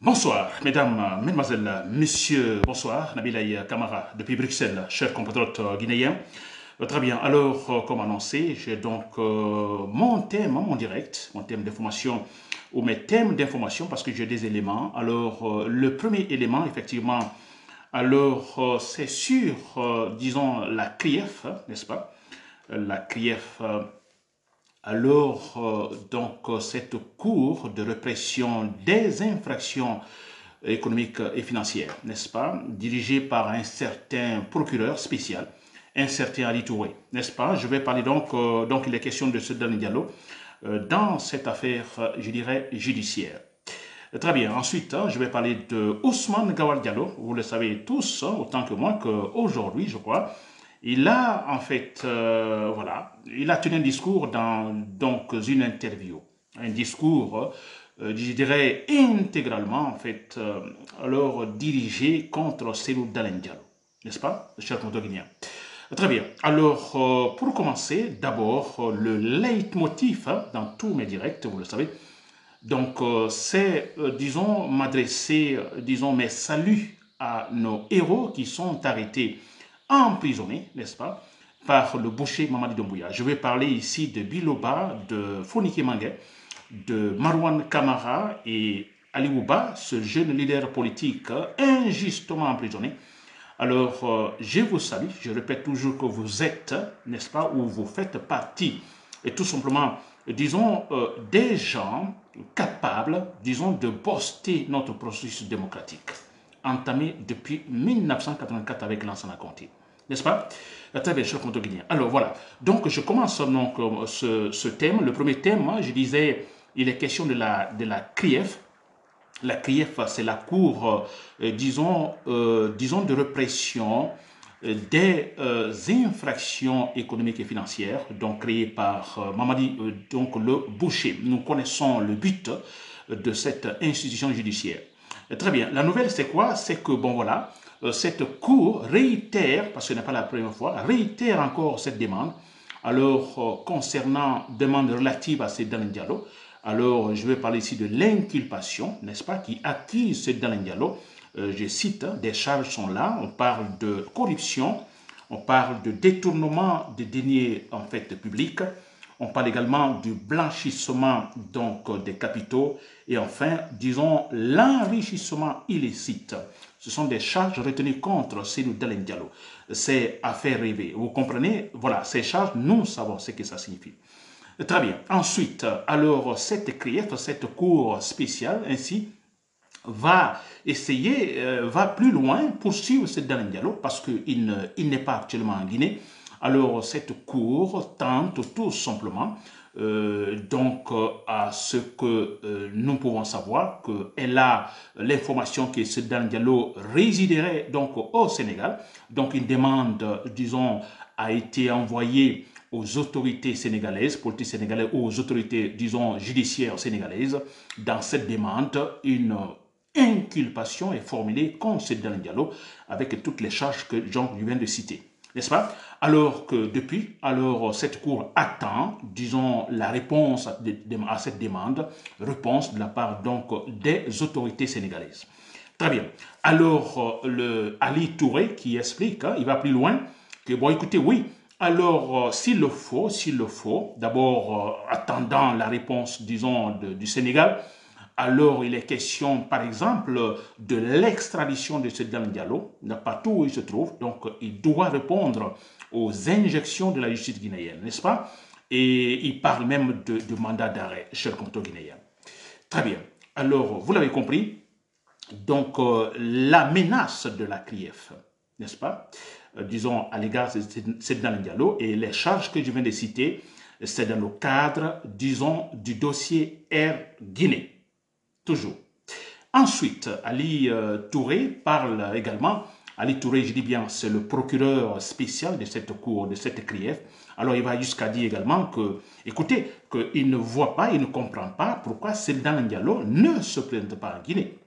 Bonsoir, mesdames, mesdemoiselles, messieurs, bonsoir, Nabilaï Kamara, depuis Bruxelles, chers compatriotes guinéens. Très bien, alors, comme annoncé, j'ai donc mon thème, mon direct, mon thème d'information, ou mes thèmes d'information, parce que j'ai des éléments. Alors, le premier élément, effectivement, alors, c'est sur, disons, la CRIEF, n'est-ce pas? La CRIEF. Alors, cette cour de répression des infractions économiques et financières, n'est-ce pas, dirigée par un certain procureur spécial, un certain Ali Touré, n'est-ce pas? Je vais parler donc il est question de ce dernier dialogue dans cette affaire, je dirais, judiciaire. Très bien. Ensuite, je vais parler de Ousmane Gawal Diallo. Vous le savez tous, autant que moi, qu'aujourd'hui, je crois, il a en fait, voilà, il a tenu un discours dans donc une interview, un discours, je dirais intégralement en fait, alors dirigé contre Cellou Dalein Diallo, n'est-ce pas, cher Guinéen? Très bien. Alors, pour commencer, d'abord, le leitmotiv dans tous mes directs, vous le savez, donc, c'est, disons, m'adresser, disons, mes saluts à nos héros qui sont arrêtés, emprisonnés, n'est-ce pas, par le boucher Mamadi Doumbouya. Je vais parler ici de Biloba, de Fonike Mangue, de Marwan Kamara et Ali Ouba, ce jeune leader politique injustement emprisonné. Alors, je vous salue, je répète toujours que vous êtes, n'est-ce pas, ou vous faites partie, et tout simplement, disons, des gens capables, disons, de booster notre processus démocratique, entamé depuis 1984 avec l'ancien Conté. N'est-ce pas? Très bien, cher Conto Guinéen. Alors voilà, donc je commence donc ce thème. Le premier thème, je disais, il est question de la CRIEF. La CRIEF, c'est la cour, disons, de répression des infractions économiques et financières, donc créées par Mamadi, donc le boucher. Nous connaissons le but de cette institution judiciaire. Très bien. La nouvelle, c'est quoi? C'est que, bon voilà, cette cour réitère, parce que ce n'est pas la première fois, réitère encore cette demande. Alors, concernant demande relative à Sedan Diallo, alors je vais parler ici de l'inculpation, n'est-ce pas, qui accuse Sedan Diallo. Je cite, des charges sont là, on parle de corruption, on parle de détournement de deniers en fait publics, on parle également du blanchissement donc des capitaux et enfin, disons, l'enrichissement illicite. Ce sont des charges retenues contre Cellou Dalein Diallo. C'est à faire rêver. Vous comprenez? Voilà, ces charges, nous savons ce que ça signifie. Très bien. Ensuite, alors, cette CRIEF, cette cour spéciale, ainsi, va essayer, va plus loin, poursuivre ce Dalein Diallo, parce qu'il n'est pas actuellement en Guinée. Alors, cette cour tente tout simplement, à ce que nous pouvons savoir qu'elle a l'information que ce Dalein Diallo résiderait donc au Sénégal. Donc, une demande, disons, a été envoyée aux autorités sénégalaises, politiques sénégalaises, ou aux autorités, disons, judiciaires sénégalaises. Dans cette demande, une inculpation est formulée contre Seydou Diallo avec toutes les charges que Jean vient de citer. N'est-ce pas? Alors que depuis, alors cette cour attend, disons, la réponse à cette demande, réponse de la part donc des autorités sénégalaises. Très bien. Alors, le Ali Touré qui explique, il va plus loin, que bon, écoutez, oui, alors, s'il le faut, d'abord, attendant la réponse, disons, du Sénégal, alors il est question, par exemple, de l'extradition de ce Diallo, partout où il se trouve. Donc, il doit répondre aux injections de la justice guinéenne, n'est-ce pas? Et il parle même de mandat d'arrêt, cher compteur guinéen. Très bien. Alors, vous l'avez compris, donc la menace de la CRIEF, n'est-ce pas? Disons, à l'égard de Seydou Diallo, et les charges que je viens de citer, c'est dans le cadre, disons, du dossier Air Guinée. Toujours. Ensuite, Ali Touré parle également. Ali Touré, je dis bien, c'est le procureur spécial de cette cour, de cette CRIEF. Alors, il va jusqu'à dire également que, écoutez, qu'il ne voit pas, il ne comprend pas pourquoi Seydou Diallo ne se présente pas en Guinée.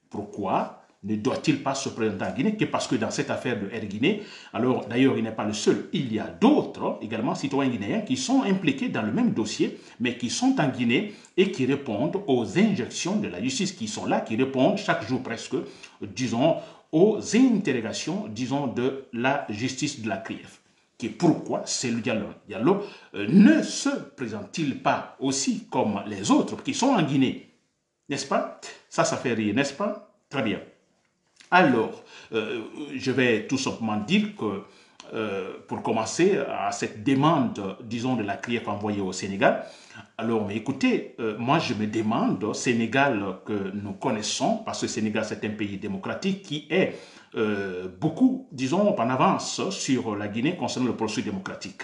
Pourquoi ne doit-il pas se présenter en Guinée que parce que dans cette affaire de Air Guinée, alors d'ailleurs il n'est pas le seul, il y a d'autres également citoyens guinéens qui sont impliqués dans le même dossier, mais qui sont en Guinée et qui répondent aux injections de la justice, qui sont là, qui répondent chaque jour presque, disons, aux interrogations, disons, de la justice de la CRIEF. Pourquoi Cellou Diallo ne se présente-t-il pas aussi comme les autres qui sont en Guinée? N'est-ce pas? Ça fait rire, n'est-ce pas? Très bien. Alors, je vais tout simplement dire que, pour commencer, à cette demande, disons, de la CRIEF envoyée au Sénégal, alors, mais écoutez, moi je me demande, au Sénégal que nous connaissons, parce que le Sénégal c'est un pays démocratique qui est beaucoup, disons, en avance sur la Guinée concernant le processus démocratique.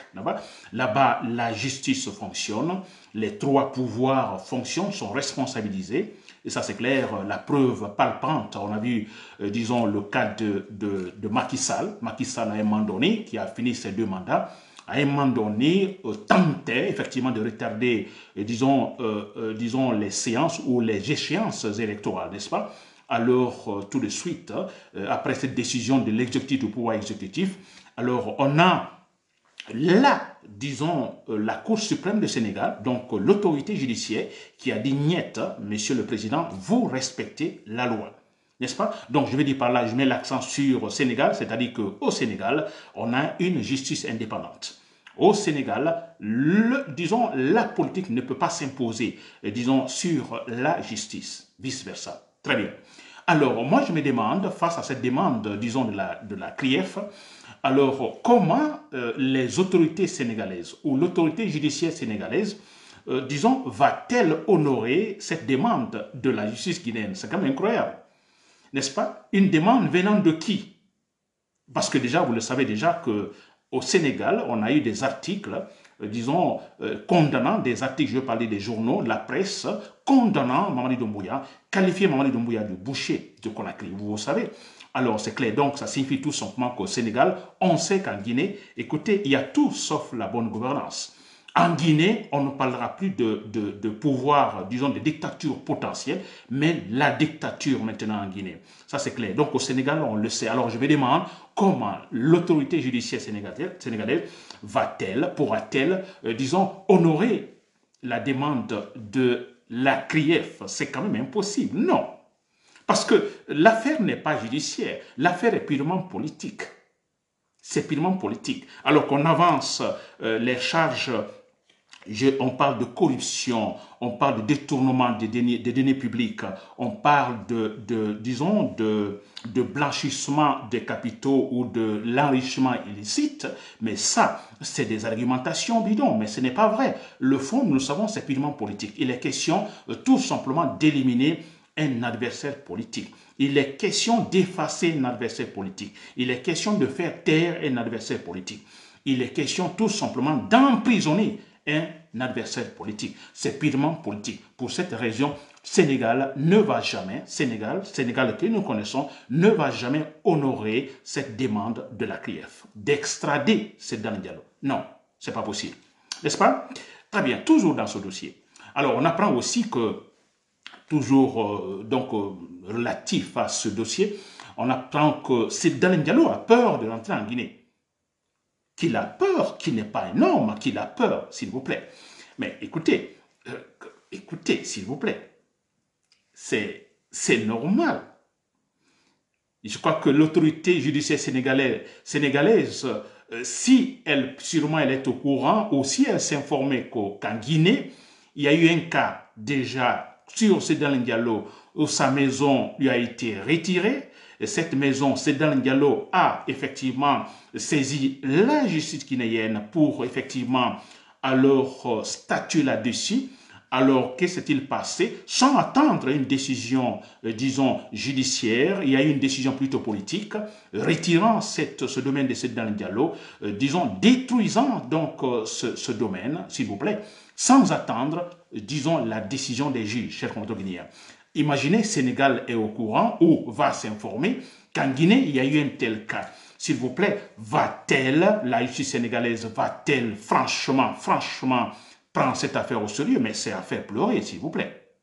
Là-bas, la justice fonctionne, les trois pouvoirs fonctionnent, sont responsabilisés. Et ça, c'est clair, la preuve palpante. On a vu, disons, le cas de Macky Sall. Macky Sall, à un moment donné, qui a fini ses 2 mandats, à un moment donné, tentait effectivement de retarder, disons, les séances ou les échéances électorales, n'est-ce pas? Alors, tout de suite, après cette décision de l'exécutif, du pouvoir exécutif, alors on a disons, la Cour suprême du Sénégal, donc l'autorité judiciaire, qui a dit niet, monsieur le président, vous respectez la loi. N'est-ce pas? Donc, je vais dire par là, je mets l'accent sur Sénégal, c'est-à-dire qu'au Sénégal, on a une justice indépendante. Au Sénégal, disons, la politique ne peut pas s'imposer, disons, sur la justice, vice-versa. Très bien. Alors, moi, je me demande, face à cette demande, disons, de la CRIEF, alors, comment les autorités sénégalaises ou l'autorité judiciaire sénégalaise, disons, va-t-elle honorer cette demande de la justice guinéenne? C'est quand même incroyable, n'est-ce pas? Une demande venant de qui? Parce que déjà, vous le savez déjà qu'au Sénégal, on a eu des articles, disons, condamnant, des articles, je vais parler des journaux, de la presse, condamnant Mamadi Doumbouya, qualifiant Mamadi Doumbouya de boucher de Conakry, vous savez. Alors, c'est clair. Donc, ça signifie tout simplement qu'au Sénégal, on sait qu'en Guinée, écoutez, il y a tout sauf la bonne gouvernance. En Guinée, on ne parlera plus de pouvoir, disons, de dictature potentielle, mais la dictature maintenant en Guinée. Ça, c'est clair. Donc, au Sénégal, on le sait. Alors, je me demande comment l'autorité judiciaire sénégalaise va-t-elle, pourra-t-elle, disons, honorer la demande de la CRIEF? C'est quand même impossible. Non. Parce que l'affaire n'est pas judiciaire, l'affaire est purement politique. C'est purement politique. Alors qu'on avance les charges, on parle de corruption, on parle de détournement des deniers publics, on parle disons, de blanchissement des capitaux ou de l'enrichissement illicite, mais ça, c'est des argumentations bidons, mais ce n'est pas vrai. Le fond, nous le savons, c'est purement politique. Il est question tout simplement d'éliminer un adversaire politique. Il est question d'effacer un adversaire politique. Il est question de faire taire un adversaire politique. Il est question tout simplement d'emprisonner un adversaire politique. C'est purement politique. Pour cette raison, Sénégal ne va jamais, Sénégal que nous connaissons, ne va jamais honorer cette demande de la CRIEF d'extrader Seydou Diallo. Non, c'est pas possible. N'est-ce pas? Très bien, toujours dans ce dossier. Alors, on apprend aussi que toujours relatif à ce dossier, on apprend que Seydou Diallo a peur de rentrer en Guinée. Qu'il a peur, qu'il n'est pas un homme, qu'il a peur, s'il vous plaît. Mais écoutez, s'il vous plaît, c'est normal. Je crois que l'autorité judiciaire sénégalaise, si sûrement elle est au courant, ou si elle s'est informée qu'en Guinée, il y a eu un cas déjà sur Seydou Diallo où sa maison lui a été retirée. Et cette maison, Seydou Diallo a effectivement saisi la justice guinéenne pour effectivement alors statuer là-dessus. Alors, que s'est-il passé? Sans attendre une décision, disons, judiciaire, il y a eu une décision plutôt politique, retirant ce domaine de Seydou Diallo, disons, détruisant donc ce domaine, s'il vous plaît, sans attendre, disons, la décision des juges, chers compatriotes guinéens. Imaginez, Sénégal est au courant ou va s'informer qu'en Guinée, il y a eu un tel cas. S'il vous plaît, la justice sénégalaise va-t-elle franchement, prendre cette affaire au sérieux? Mais c'est à faire pleurer, s'il vous plaît.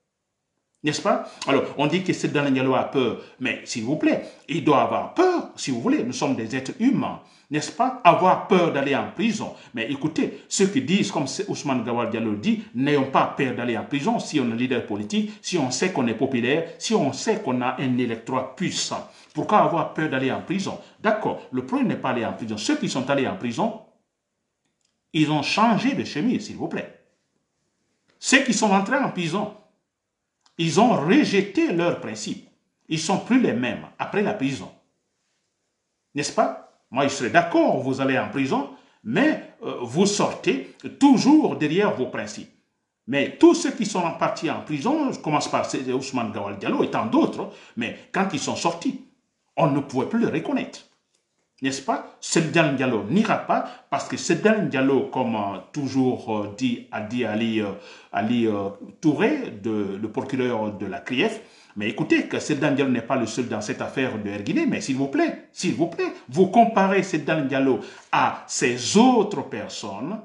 N'est-ce pas? Alors, on dit que Sedan Diallo a peur, mais s'il vous plaît, il doit avoir peur, si vous voulez, nous sommes des êtres humains, n'est-ce pas? Avoir peur d'aller en prison. Mais écoutez, ceux qui disent, comme Ousmane Gawal Diallo dit, n'ayons pas peur d'aller en prison si on est leader politique, si on sait qu'on est populaire, si on sait qu'on a un électorat puissant. Pourquoi avoir peur d'aller en prison? D'accord, le problème n'est pas aller en prison. Ceux qui sont allés en prison, ils ont changé de chemise, s'il vous plaît. Ceux qui sont entrés en prison, ils ont rejeté leurs principes. Ils ne sont plus les mêmes après la prison. N'est-ce pas? Moi, je serais d'accord, vous allez en prison, mais vous sortez toujours derrière vos principes. Mais tous ceux qui sont partis en prison, je commence par Ousmane Gawal Diallo et tant d'autres, mais quand ils sont sortis, on ne pouvait plus les reconnaître. N'est-ce pas? Sedan Diallo n'ira pas parce que Sedan Diallo, comme toujours dit Ali Touré, le procureur de la CRIEF, mais écoutez que Sedan Diallo n'est pas le seul dans cette affaire de Erguiné, mais s'il vous plaît, vous comparez Sedan Diallo à ces autres personnes.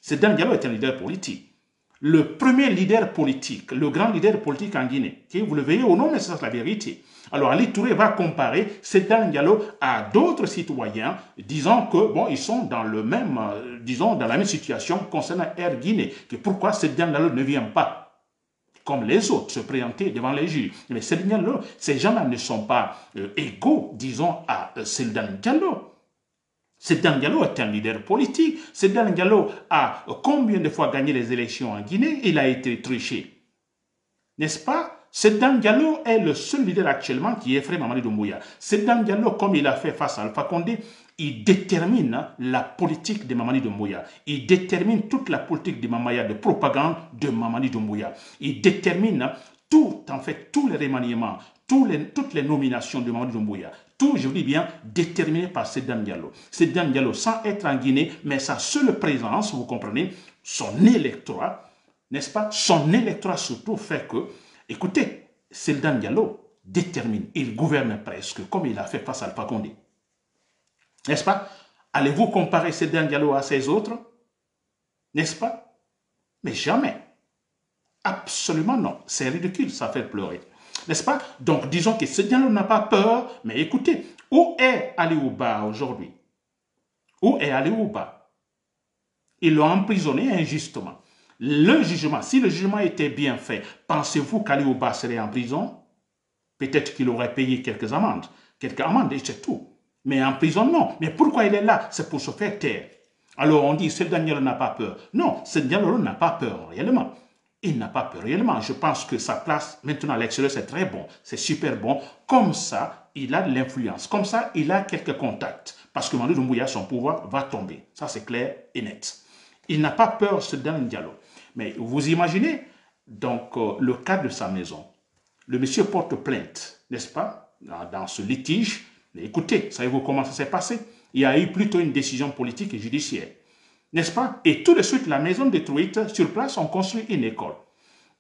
Sedan Diallo est un leader politique. Le premier leader politique, le grand leader politique en Guinée, qui vous le voyez ou non, mais c'est la vérité. Alors Ali Touré va comparer Sedan Diallo à d'autres citoyens, disant que bon, ils sont dans le même, disons, dans la même situation concernant Air Guinée. Que pourquoi Sedan Diallo ne vient pas comme les autres se présenter devant les juges? Mais Sedan Diallo, ces gens-là ne sont pas égaux, disons, à Sedan Diallo. Sedan Diallo est un leader politique. Sedan Diallo a combien de fois gagné les élections en Guinée? Il a été triché. N'est-ce pas? Sedan Diallo est le seul leader actuellement qui effraie Mamadi Doumbouya. Sedan Diallo, comme il a fait face à Alpha Condé, il détermine la politique de Mamadi Doumbouya. Il détermine toute la politique de Mamaya, de propagande de Mamadi Doumbouya. Il détermine tout, en fait, tous les remaniements, toutes les nominations de Mamadi Doumbouya. Tout, je vous dis bien, déterminé par Sedan Diallo. Sedan Diallo, sans être en Guinée, mais sa seule présence, vous comprenez, son électorat, n'est-ce pas? Son électorat surtout fait que, écoutez, Sedan Diallo détermine, il gouverne presque, comme il a fait face à Alpha Condé. N'est-ce pas? Allez-vous comparer Sedan Diallo à ces autres? N'est-ce pas? Mais jamais. Absolument non. C'est ridicule, ça fait pleurer. N'est-ce pas? Donc, disons que Sedan Diallo n'a pas peur, mais écoutez, où est Ali Ouba aujourd'hui? Où est Ali Ouba? Ils l'ont emprisonné injustement. Le jugement, si le jugement était bien fait, pensez-vous qu'Ali Ouba serait en prison? Peut-être qu'il aurait payé quelques amendes et c'est tout. Mais en prison, non. Mais pourquoi il est là? C'est pour se faire taire. Alors on dit, Sedan Diallo n'a pas peur. Non, Sedan Diallo n'a pas peur réellement. Il n'a pas peur réellement. Je pense que sa place maintenant à l'extérieur, c'est très bon. C'est super bon. Comme ça, il a de l'influence. Comme ça, il a quelques contacts. Parce que Mamadi Doumbouya, son pouvoir va tomber. Ça, c'est clair et net. Il n'a pas peur, Sedan Diallo. Mais vous imaginez, donc, le cas de sa maison. Le monsieur porte plainte, n'est-ce pas, dans ce litige. Mais écoutez, savez-vous comment ça s'est passé? Il y a eu plutôt une décision politique et judiciaire. N'est-ce pas? Et tout de suite, la maison détruite, sur place, on construit une école.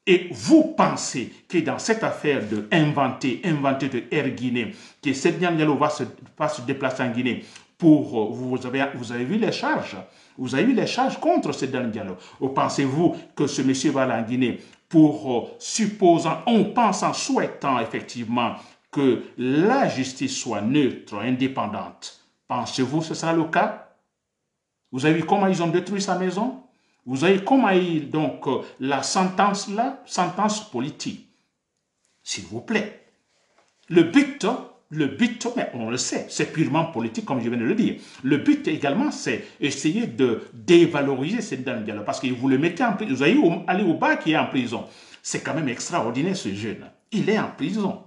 Et vous pensez que dans cette affaire de inventer de Air Guinée, que Sedan Diallo va se déplacer en Guinée pour... Vous avez vu les charges? Vous avez vu les charges contre Sedan Diallo? Ou pensez-vous que ce monsieur va aller en Guinée pour, souhaitant effectivement que la justice soit neutre, indépendante? Pensez-vous que ce sera le cas? Vous avez vu comment ils ont détruit sa maison? Vous avez comment donc la sentence là, sentence politique. S'il vous plaît. Le but, mais on le sait, c'est purement politique comme je viens de le dire. Le but également, c'est essayer de dévaloriser Sedan Diallo parce que vous le mettez en prison. Vous avez Ali Ouba qui est en prison. C'est quand même extraordinaire ce jeune. Il est en prison.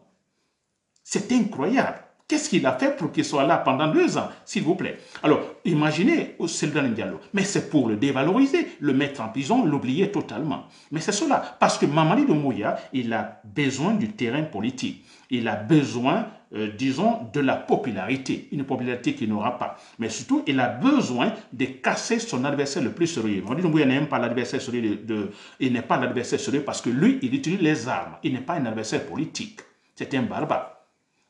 C'est incroyable. Qu'est-ce qu'il a fait pour qu'il soit là pendant 2 ans, s'il vous plaît? Alors, imaginez Sedan Diallo. Mais c'est pour le dévaloriser, le mettre en prison, l'oublier totalement. Mais c'est cela. Parce que Mamadi Doumbouya, il a besoin du terrain politique. Il a besoin, disons, de la popularité. Une popularité qu'il n'aura pas. Mais surtout, il a besoin de casser son adversaire le plus sérieux. Mamadi Doumbouya n'aime pas l'adversaire sérieux. Il n'est pas l'adversaire sérieux parce que lui, il utilise les armes. Il n'est pas un adversaire politique. C'est un barbare.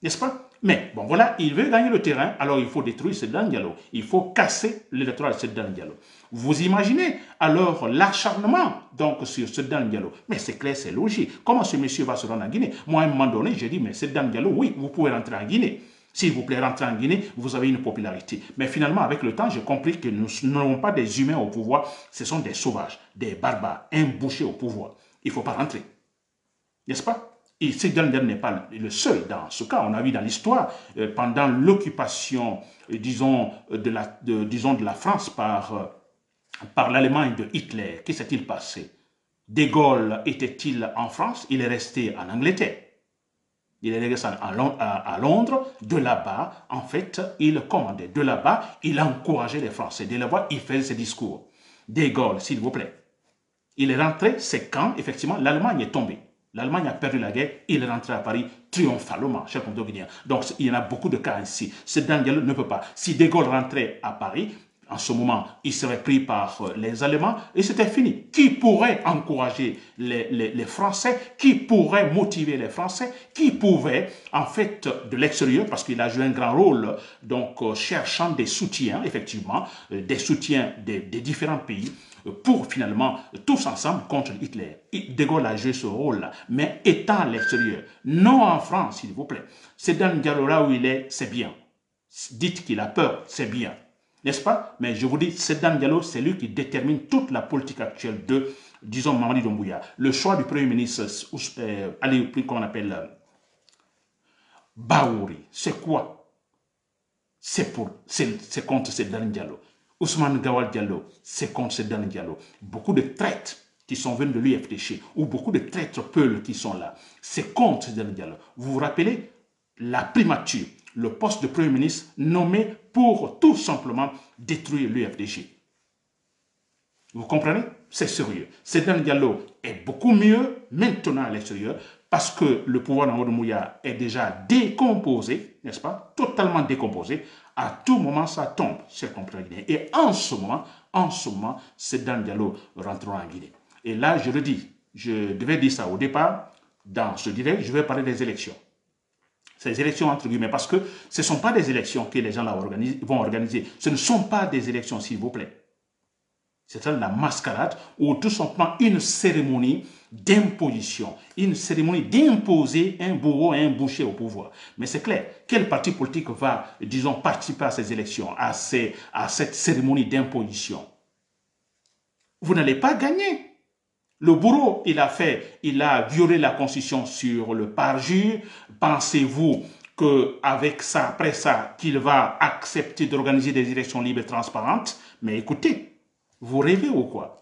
N'est-ce pas? Mais bon, voilà, il veut gagner le terrain, alors il faut détruire Sedan Diallo. Il faut casser l'électorat de Sedan Diallo. Vous imaginez alors l'acharnement donc sur Sedan Diallo. Mais c'est clair, c'est logique. Comment ce monsieur va se rendre en Guinée? Moi, à un moment donné, j'ai dit, mais Sedan Diallo, oui, vous pouvez rentrer en Guinée. S'il vous plaît, rentrez en Guinée, vous avez une popularité. Mais finalement, avec le temps, j'ai compris que nous n'avons pas des humains au pouvoir, ce sont des sauvages, des barbares, un boucher au pouvoir. Il ne faut pas rentrer. N'est-ce pas? Et Sedan Diallo n'est pas le seul dans ce cas. On a vu dans l'histoire, pendant l'occupation, disons, de la France par l'Allemagne de Hitler, qu'est-ce qui s'est-il passé? De Gaulle était-il en France? Il est resté en Angleterre. Il est resté à Londres. De là-bas, en fait, il commandait. De là-bas, il encourageait les Français. De là-bas, il faisait ses discours. De Gaulle, s'il vous plaît. Il est rentré, c'est quand, effectivement, l'Allemagne est tombée. L'Allemagne a perdu la guerre, il est rentré à Paris triomphalement, cher compatriotes guinéens. Donc, il y en a beaucoup de cas ainsi. Sedan Diallo ne peut pas. Si De Gaulle rentrait à Paris, en ce moment, il serait pris par les Allemands et c'était fini. Qui pourrait encourager les Français? Qui pourrait motiver les Français? Qui pouvait, en fait, de l'extérieur, parce qu'il a joué un grand rôle, donc cherchant des soutiens, effectivement, des soutiens des différents pays, pour finalement, tous ensemble, contre Hitler. De Gaulle a joué ce rôle-là, mais étant à l'extérieur, non en France, s'il vous plaît. Sedan Diallo, là où il est, c'est bien. Dites qu'il a peur, c'est bien. N'est-ce pas? Mais je vous dis, Sedan Diallo, c'est lui qui détermine toute la politique actuelle de, disons, Mamadi Doumbouya. Le choix du Premier ministre, comment on appelle, Baouri, c'est quoi? C'est contre Sedan Diallo. Ousmane Gawal Diallo, c'est contre Sedan Diallo. Beaucoup de traîtres qui sont venus de l'UFDG, ou beaucoup de traîtres peuls qui sont là, c'est contre Sedan Diallo. Vous vous rappelez la primature, le poste de Premier ministre nommé pour tout simplement détruire l'UFDG. Vous comprenez? C'est sérieux. Sedan Diallo est beaucoup mieux maintenant à l'extérieur parce que le pouvoir d'Amadou Mouya est déjà décomposé, n'est-ce pas? Totalement décomposé. À tout moment, ça tombe, c'est compris. Et en ce moment, Sedan Diallo rentrera en Guinée. Et là, je le dis, je devais dire ça au départ, dans ce direct, je vais parler des élections. Ces élections, entre guillemets, parce que ce ne sont pas des élections que les gens là vont organiser. Ce ne sont pas des élections, s'il vous plaît. C'est la mascarade ou tout simplement une cérémonie d'imposition, une cérémonie d'imposer un bourreau et un boucher au pouvoir. Mais c'est clair, quel parti politique va, disons, participer à ces élections, à cette cérémonie d'imposition? Vous n'allez pas gagner. Le bourreau, il a violé la constitution sur le parjure. Pensez-vous qu'avec ça, après ça, qu'il va accepter d'organiser des élections libres et transparentes? Mais écoutez, vous rêvez ou quoi?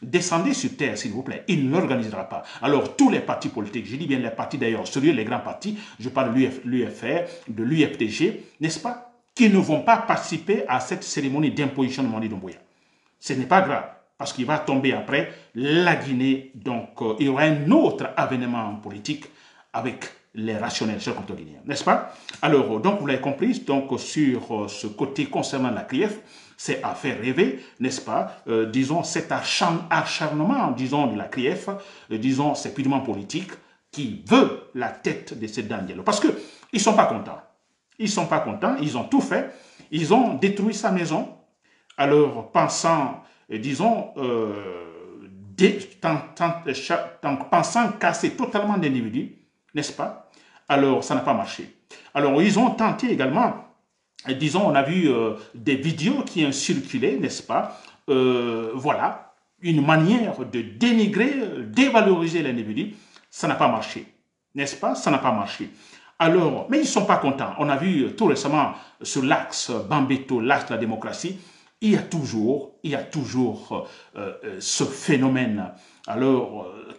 Descendez sur terre, s'il vous plaît. Il ne l'organisera pas. Alors, tous les partis politiques, je dis bien les partis d'ailleurs, sérieux, les grands partis, je parle de l'UFR, de l'UFDG, n'est-ce pas, qui ne vont pas participer à cette cérémonie d'imposition de Mamadi Doumbouya. Ce n'est pas grave. Parce qu'il va tomber après la Guinée. Donc, il y aura un autre avènement politique avec les rationnels, chers compatriotes guinéens, n'est-ce pas? Alors, donc, vous l'avez compris, donc, sur ce côté concernant la CRIEF, c'est à faire rêver, n'est-ce pas? Disons, cet acharnement, disons, de la CRIEF, disons, c'est purement politique, qui veut la tête de Sedan Diallo. Parce qu'ils ne sont pas contents. Ils ne sont pas contents, ils ont tout fait. Ils ont détruit sa maison. Alors, pensant... disons, pensant casser totalement l'individu, n'est-ce pas? Alors, ça n'a pas marché. Alors, ils ont tenté également, disons, on a vu des vidéos qui ont circulé, n'est-ce pas? Voilà, une manière de dénigrer, dévaloriser l'individu. Ça n'a pas marché, n'est-ce pas? Ça n'a pas marché. Alors, mais ils ne sont pas contents. On a vu tout récemment sur l'axe Bambeto, l'axe de la démocratie, il y a toujours ce phénomène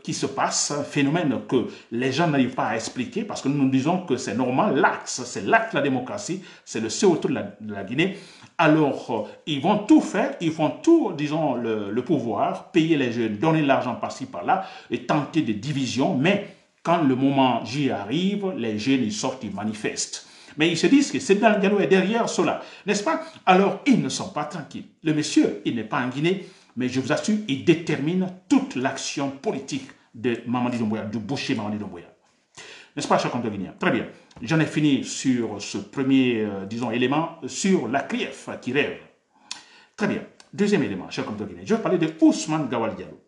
qui se passe, un phénomène que les gens n'arrivent pas à expliquer parce que nous disons que c'est normal, l'axe, c'est l'axe de la démocratie, c'est le CO2 de la Guinée. Alors, ils vont tout faire, ils font tout, disons, le pouvoir, payer les jeunes, donner l'argent par-ci, par-là, et tenter des divisions, mais quand le moment J arrive, les jeunes, ils sortent, ils manifestent. Mais ils se disent que Sedan Diallo est derrière cela, n'est-ce pas? Alors, ils ne sont pas tranquilles. Le monsieur, il n'est pas en Guinée, mais je vous assure, il détermine toute l'action politique de Mamadi Doumbouya, du boucher Mamadi Doumbouya. N'est-ce pas, chers compatriotes guinéens? Très bien. J'en ai fini sur ce premier, disons, élément, sur la CRIEF qui rêve. Très bien. Deuxième élément, chers compatriotes guinéens. Je vais parler de Ousmane Gawal Diallo.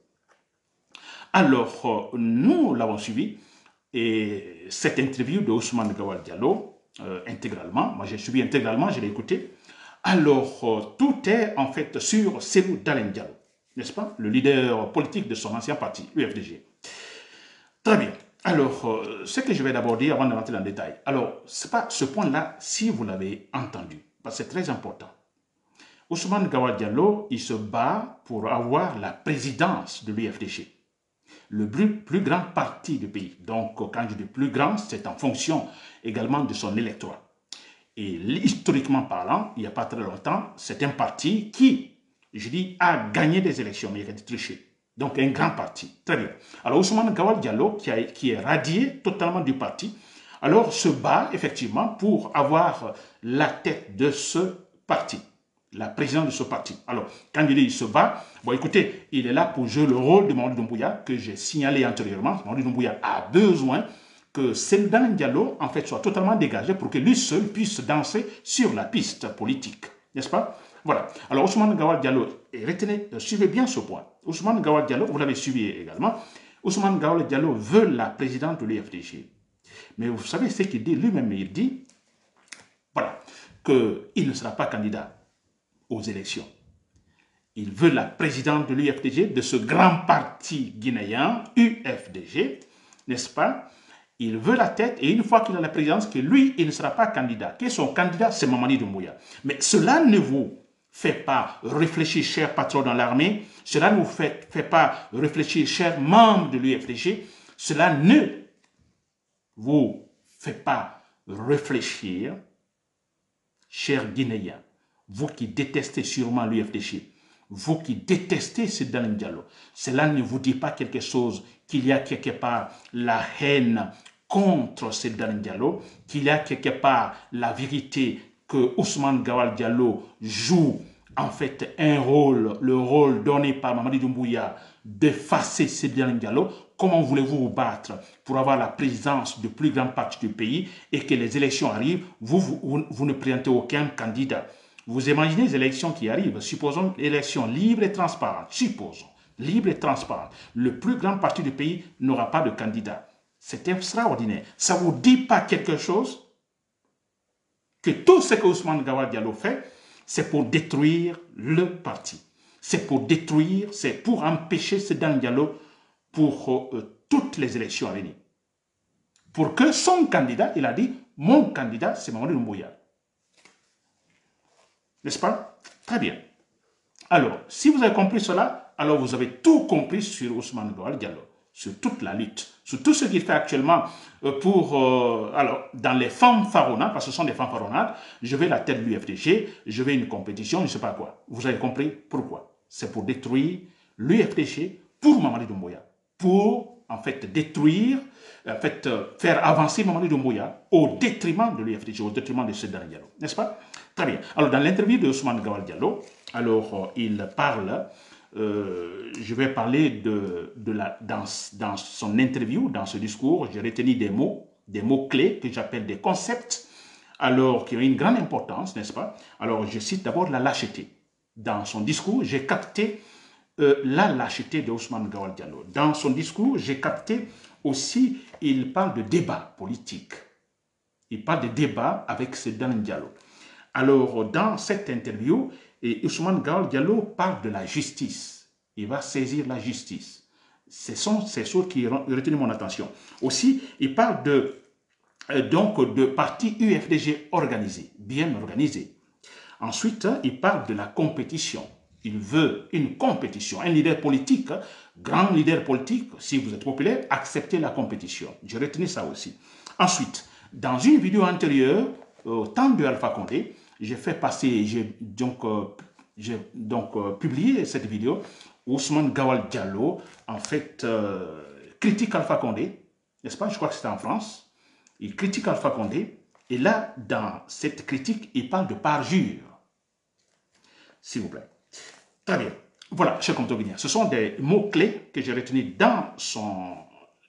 Alors, nous l'avons suivi, et cette interview de Ousmane Gawal Diallo, intégralement, moi j'ai suivi intégralement, je l'ai écouté. Alors, tout est en fait sur Cellou Dalein Diallo, n'est-ce pas? Le leader politique de son ancien parti, l'UFDG. Très bien. Alors, ce que je vais d'abord dire avant de rentrer dans le détail. Alors, c'est pas ce point-là, si vous l'avez entendu, parce que c'est très important. Ousmane Gawal Diallo, il se bat pour avoir la présidence de l'UFDG, le plus grand parti du pays. Donc, quand je dis plus grand, c'est en fonction également de son électorat. Et historiquement parlant, il n'y a pas très longtemps, c'est un parti qui, je dis, a gagné des élections, mais il a été triché. Donc, un grand parti. Très bien. Alors, Ousmane Gawal Diallo, qui est radié totalement du parti, alors se bat effectivement pour avoir la tête de ce parti, la présidence de ce parti. Alors, quand il dit il se bat, bon, écoutez, il est là pour jouer le rôle de Mamadou Doumbouya, que j'ai signalé antérieurement. Mamadou Doumbouya a besoin que Cellou Dalein Diallo, en fait, soit totalement dégagé pour que lui seul puisse danser sur la piste politique. N'est-ce pas? Voilà. Alors, Ousmane Gawal Diallo, et retenez, suivez bien ce point. Ousmane Gawal Diallo, vous l'avez suivi également, Ousmane Gawal Diallo veut la présidente de l'UFDG. Mais vous savez ce qu'il dit lui-même, il dit, voilà, qu'il ne sera pas candidat aux élections. Il veut la présidente de l'UFDG, de ce grand parti guinéen, UFDG, n'est-ce pas? Il veut la tête et une fois qu'il a la présidence, que lui, il ne sera pas candidat. Que son candidat, c'est Mamadi Doumbouya. Mais cela ne vous fait pas réfléchir, chers patrons dans l'armée. Cela ne vous fait pas réfléchir, chers membres de l'UFDG. Cela ne vous fait pas réfléchir, chers Guinéens. Vous qui détestez sûrement l'UFDG, vous qui détestez Cellou Dalein Diallo, cela ne vous dit pas quelque chose qu'il y a quelque part la haine contre Cellou Dalein Diallo, qu'il y a quelque part la vérité que Ousmane Gawal Diallo joue en fait un rôle, le rôle donné par Mamadi Doumbouya d'effacer Cellou Dalein Diallo. Comment voulez-vous vous battre pour avoir la présidence du plus grand parti du pays et que les élections arrivent, vous ne présentez aucun candidat? Vous imaginez les élections qui arrivent, supposons élections libres et transparentes, supposons, libres et transparentes. Le plus grand parti du pays n'aura pas de candidat. C'est extraordinaire. Ça ne vous dit pas quelque chose? Que tout ce que Ousmane Gawal Diallo fait, c'est pour détruire le parti. C'est pour détruire, c'est pour empêcher Cellou Dalein Diallo pour toutes les élections à venir. Pour que son candidat, il a dit, mon candidat, c'est Mamadou Doumbouya. N'est-ce pas? Très bien. Alors, si vous avez compris cela, alors vous avez tout compris sur Ousmane Gawal Diallo, sur toute la lutte, sur tout ce qu'il fait actuellement pour, alors, dans les fanfaronnades, parce que ce sont des fanfaronnades, je vais la tête de l'UFDG, je vais une compétition, je ne sais pas quoi. Vous avez compris pourquoi? C'est pour détruire l'UFDG pour Mamadi Doumbouya, pour, en fait, détruire, en fait, faire avancer Mamadi Doumbouya au détriment de l'UFDG, au détriment de Cellou Dalein Diallo, n'est-ce pas? Très bien. Alors, dans l'interview de Ousmane Gawal Diallo, alors, il parle, je vais parler dans son interview, dans ce discours, j'ai retenu des mots clés que j'appelle des concepts, alors, qui ont une grande importance, n'est-ce pas? Alors, je cite d'abord la lâcheté. Dans son discours, j'ai capté la lâcheté de Ousmane Gawal Diallo. Dans son discours, j'ai capté aussi, il parle de débat politique. Il parle de débat avec Cellou Dalein Diallo. Alors, dans cette interview, Ousmane Gawal Diallo parle de la justice. Il va saisir la justice. Ce sont ces choses qui ont retenu mon attention. Aussi, il parle donc de parti UFDG organisé, bien organisé. Ensuite, il parle de la compétition. Il veut une compétition. Un leader politique, grand leader politique, si vous êtes populaire, acceptez la compétition. J'ai retenu ça aussi. Ensuite, dans une vidéo antérieure, au temps de Alpha Condé, j'ai fait passer, j'ai donc publié cette vidéo où Ousmane Gawal Diallo, en fait, critique Alpha Condé, n'est-ce pas? Je crois que c'était en France. Il critique Alpha Condé. Et là, dans cette critique, il parle de parjure. S'il vous plaît. Très bien. Voilà, chers compatriotes guinéens, ce sont des mots-clés que j'ai retenus dans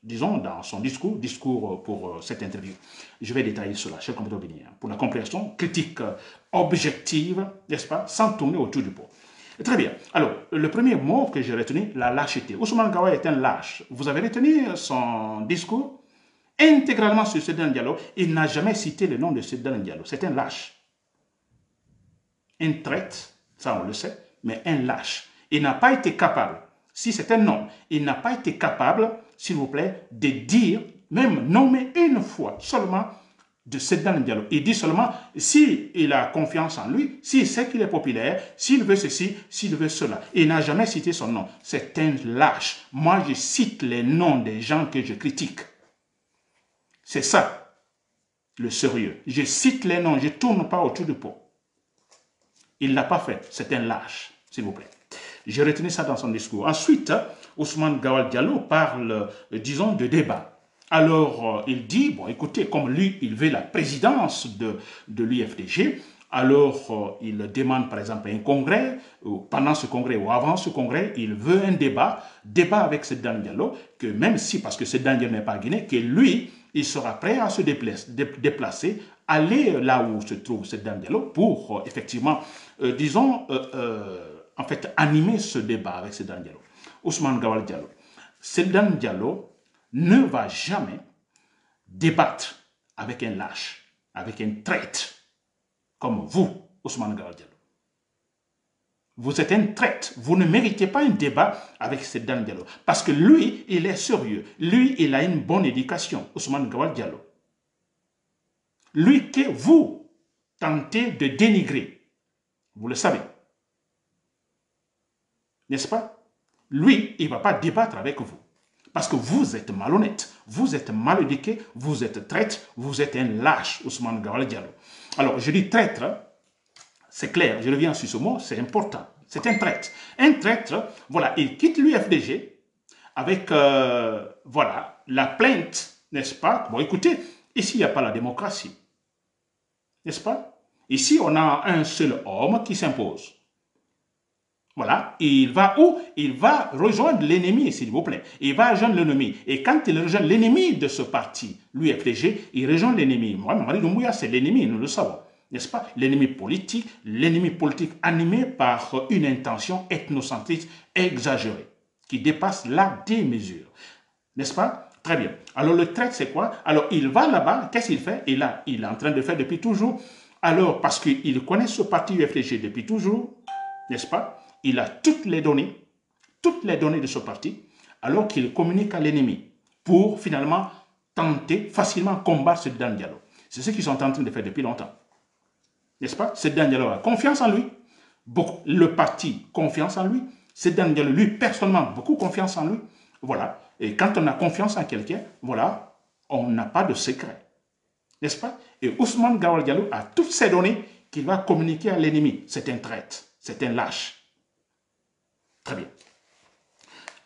disons, dans son discours pour cette interview. Je vais détailler cela, chers compatriotes guinéens, pour la compréhension critique objective, n'est-ce pas, sans tourner autour du pot. Très bien. Alors, le premier mot que j'ai retenu, la lâcheté. Ousmane Gawal est un lâche. Vous avez retenu son discours intégralement sur Sedan Diallo. Il n'a jamais cité le nom de Sedan Diallo. C'est un lâche. Un traître, ça on le sait, mais un lâche. Il n'a pas été capable, si c'est un homme, il n'a pas été capable, s'il vous plaît, de dire, même nommer une fois seulement de Sedan Diallo. Il dit seulement s'il a confiance en lui, s'il sait qu'il est populaire, s'il veut ceci, s'il veut cela. Il n'a jamais cité son nom. C'est un lâche. Moi, je cite les noms des gens que je critique. C'est ça, le sérieux. Je cite les noms, je ne tourne pas autour du pot. Il ne l'a pas fait. C'est un lâche, s'il vous plaît. J'ai retenu ça dans son discours. Ensuite, Ousmane Gawal Diallo parle, disons, de débat. Alors, il dit, bon, écoutez, comme lui, il veut la présidence de l'UFDG, alors il demande, par exemple, un congrès, ou pendant ce congrès ou avant ce congrès, il veut un débat avec Sedan Diallo, que même si, parce que Sedan Diallo n'est pas guinéen, que lui, il sera prêt à se déplacer, aller là où se trouve Sedan Diallo pour, effectivement, disons, en fait, animer ce débat avec Sedan Diallo. Ousmane Gawal Diallo. Sedan Diallo ne va jamais débattre avec un lâche, avec un traître, comme vous, Ousmane Gawal Diallo. Vous êtes un traître. Vous ne méritez pas un débat avec Sedan Diallo. Parce que lui, il est sérieux. Lui, il a une bonne éducation, Ousmane Gawal Diallo. Lui que vous tentez de dénigrer. Vous le savez. N'est-ce pas? Lui, il ne va pas débattre avec vous. Parce que vous êtes malhonnête, vous êtes mal éduqué, vous êtes traître, vous êtes un lâche, Ousmane Gawal Diallo. Alors, je dis traître, c'est clair, je reviens sur ce mot, c'est important. C'est un traître. Un traître, voilà, il quitte l'UFDG avec, voilà, la plainte, n'est-ce pas? Bon, écoutez, ici, il n'y a pas la démocratie. N'est-ce pas? Ici, on a un seul homme qui s'impose. Voilà, il va où? Il va rejoindre l'ennemi, s'il vous plaît. Il va rejoindre l'ennemi. Et quand il rejoint l'ennemi de ce parti, l'UFDG, il rejoint l'ennemi. Moi, Mamadi Doumbouya, c'est l'ennemi, nous le savons. N'est-ce pas? L'ennemi politique animé par une intention ethnocentriste exagérée, qui dépasse la démesure. N'est-ce pas? Très bien. Alors, le traître, c'est quoi? Alors, il va là-bas, qu'est-ce qu'il fait? Et là, il est en train de faire depuis toujours. Alors, parce qu'il connaît ce parti UFDG depuis toujours, n'est-ce pas? Il a toutes les données de ce parti, alors qu'il communique à l'ennemi pour finalement tenter facilement combattre Sedan Diallo. C'est ce qu'ils sont en train de faire depuis longtemps. N'est-ce pas? Sedan Diallo a confiance en lui, beaucoup, le parti confiance en lui, Sedan Diallo, lui, personnellement, beaucoup confiance en lui. Voilà. Et quand on a confiance en quelqu'un, voilà, on n'a pas de secret. N'est-ce pas? Et Ousmane Gawal Diallo a toutes ces données qu'il va communiquer à l'ennemi. C'est un traître, c'est un lâche. Très bien.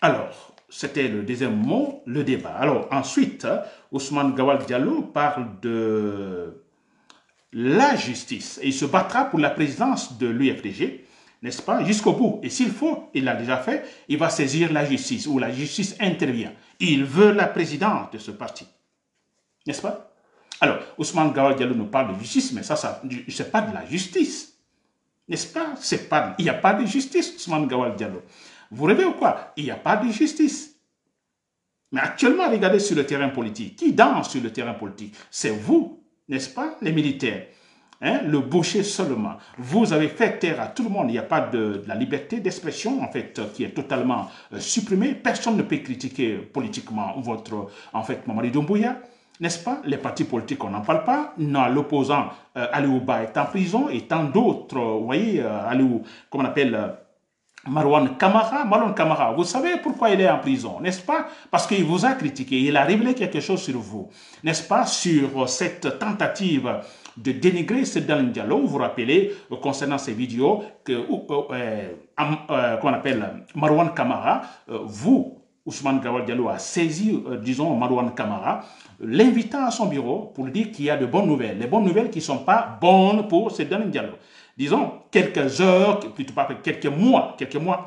Alors, c'était le deuxième mot, le débat. Alors, ensuite, Ousmane Gawal Diallo parle de la justice. Et il se battra pour la présidence de l'UFDG, n'est-ce pas, jusqu'au bout. Et s'il faut, il l'a déjà fait, il va saisir la justice, ou la justice intervient. Il veut la présidence de ce parti. N'est-ce pas? Alors, Ousmane Gawal Diallo nous parle de justice, mais ça c'est pas de la justice. N'est-ce pas? Il n'y a pas de justice, Ousmane Gawal Diallo. Vous rêvez ou quoi? Il n'y a pas de justice. Mais actuellement, regardez sur le terrain politique. Qui danse sur le terrain politique? C'est vous, n'est-ce pas, les militaires? Hein? Le boucher seulement. Vous avez fait taire à tout le monde. Il n'y a pas de la liberté d'expression, en fait, qui est totalement supprimée. Personne ne peut critiquer politiquement votre, en fait, Mamadi Doumbouya. N'est-ce pas? Les partis politiques, on n'en parle pas. Non, l'opposant Aliou Ba est en prison et tant d'autres, vous voyez, Aliou, comment on appelle, Marwan Kamara, vous savez pourquoi il est en prison, n'est-ce pas? Parce qu'il vous a critiqué, il a révélé quelque chose sur vous, n'est-ce pas? Sur cette tentative de dénigrer Sedan Diallo, vous vous rappelez, concernant ces vidéos, qu'on appelle Marwan Kamara, vous, Ousmane Gawal Diallo a saisi, disons, Marwan Kamara, l'invitant à son bureau pour lui dire qu'il y a de bonnes nouvelles. Les bonnes nouvelles qui ne sont pas bonnes pour Sedan Diallo. Disons, quelques heures, plutôt pas quelques mois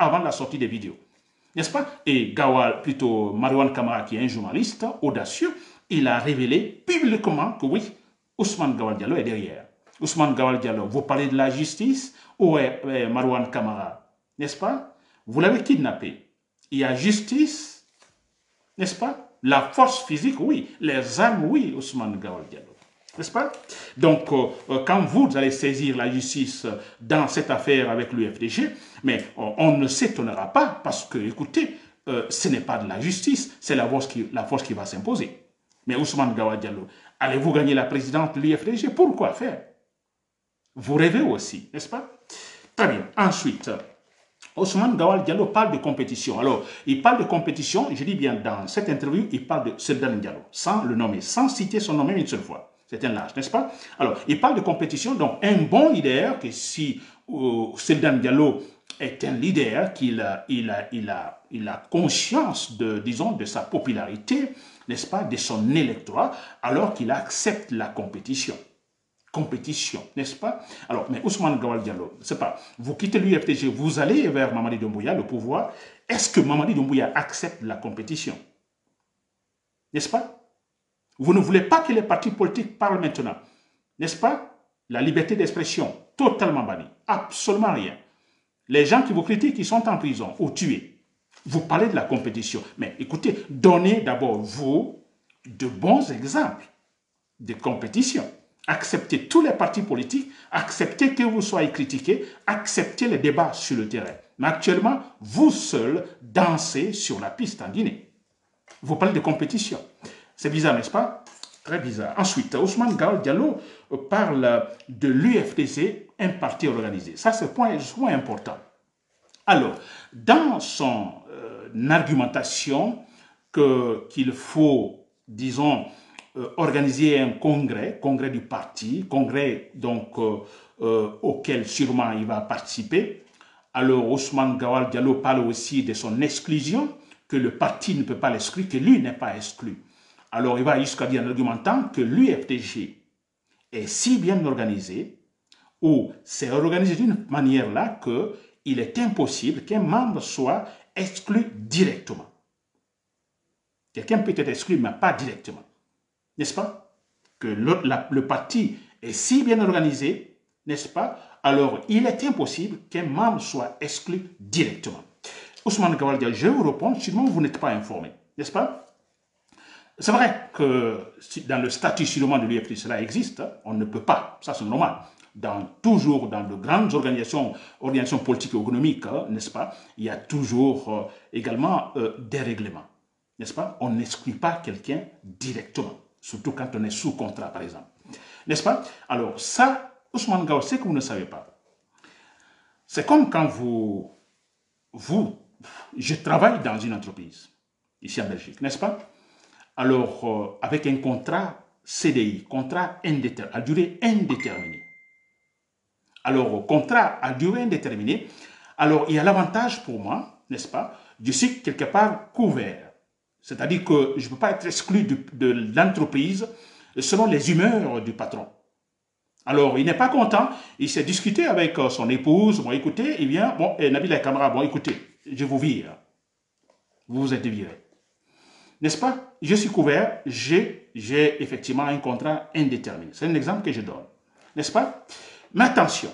avant la sortie des vidéos. n'est-ce pas? Et Gawal, plutôt Marwan Kamara, qui est un journaliste audacieux, il a révélé publiquement que oui, Ousmane Gawal Diallo est derrière. Ousmane Gawal Diallo, vous parlez de la justice, où est Marwan Kamara, n'est-ce pas? Vous l'avez kidnappé. Il y a justice, n'est-ce pas? La force physique, oui. Les armes, oui, Ousmane Gawal Diallo. N'est-ce pas? Donc, quand vous allez saisir la justice dans cette affaire avec l'UFDG, mais on ne s'étonnera pas parce que, écoutez, ce n'est pas de la justice, c'est la force qui va s'imposer. Mais Ousmane Gawal Diallo, allez-vous gagner la présidence de l'UFDG? Pourquoi faire? Vous rêvez aussi, n'est-ce pas? Très bien. Ensuite, Ousmane Gawal Diallo parle de compétition. Alors, il parle de compétition, je dis bien dans cette interview, il parle de Seldane Diallo, sans le nommer, sans citer son nom même une seule fois. C'est un lâche, n'est-ce pas? Alors, il parle de compétition, donc un bon leader, que si Seldane Diallo est un leader, qu'il a conscience de, disons, de sa popularité, n'est-ce pas, de son électorat, alors qu'il accepte la compétition. Compétition, n'est-ce pas? Alors, mais Ousmane Gawal Diallo, c'est pas, vous quittez l'UFDG, vous allez vers Mamadi Doumbouya, le pouvoir, est-ce que Mamadi Doumbouya accepte la compétition? N'est-ce pas? Vous ne voulez pas que les partis politiques parlent maintenant, n'est-ce pas? La liberté d'expression, totalement bannie, absolument rien. Les gens qui vous critiquent, ils sont en prison ou tués. Vous parlez de la compétition, mais écoutez, donnez d'abord, vous, de bons exemples de compétition. Acceptez tous les partis politiques, acceptez que vous soyez critiqués, acceptez les débats sur le terrain. Mais actuellement, vous seuls dansez sur la piste en Guinée. Vous parlez de compétition. C'est bizarre, n'est-ce pas? Très bizarre. Ensuite, Ousmane Gawal Diallo parle de l'UFDG, un parti organisé. Ça, c'est un point important. Alors, dans son argumentation qu'il faut, disons, organiser un congrès du parti, congrès donc auquel sûrement il va participer. Alors Ousmane Gawal Diallo parle aussi de son exclusion, que le parti ne peut pas l'exclure, que lui n'est pas exclu. Alors il va jusqu'à dire en argumentant que l'UFDG est si bien organisé, ou c'est organisé d'une manière là qu'il est impossible qu'un membre soit exclu directement. Quelqu'un peut être exclu, mais pas directement. N'est-ce pas? Que le parti est si bien organisé, n'est-ce pas? Alors, il est impossible qu'un membre soit exclu directement. Ousmane Gawal Diallo, je vous réponds, sûrement vous n'êtes pas informé, n'est-ce pas? C'est vrai que dans le statut sûrement de l'UFDG, cela existe, on ne peut pas, ça c'est normal. Toujours dans de grandes organisations politiques et économiques, n'est-ce pas? Il y a toujours également des règlements, n'est-ce pas? On n'exclut pas quelqu'un directement. Surtout quand on est sous contrat, par exemple. N'est-ce pas? Alors, ça, Ousmane Gawal, c'est que vous ne savez pas. C'est comme quand je travaille dans une entreprise, ici en Belgique, n'est-ce pas? Alors, avec un contrat CDI, contrat à durée indéterminée. Alors, contrat à durée indéterminée, alors il y a l'avantage pour moi, n'est-ce pas? Je suis quelque part couvert. C'est-à-dire que je ne peux pas être exclu de l'entreprise selon les humeurs du patron. Alors, il n'est pas content. Il s'est discuté avec son épouse. Bon, écoutez, il vient. Bon, Nabila Kamara, bon, écoutez, je vous vire. Vous vous êtes viré. N'est-ce pas? Je suis couvert. J'ai effectivement un contrat indéterminé. C'est un exemple que je donne. N'est-ce pas? Mais attention.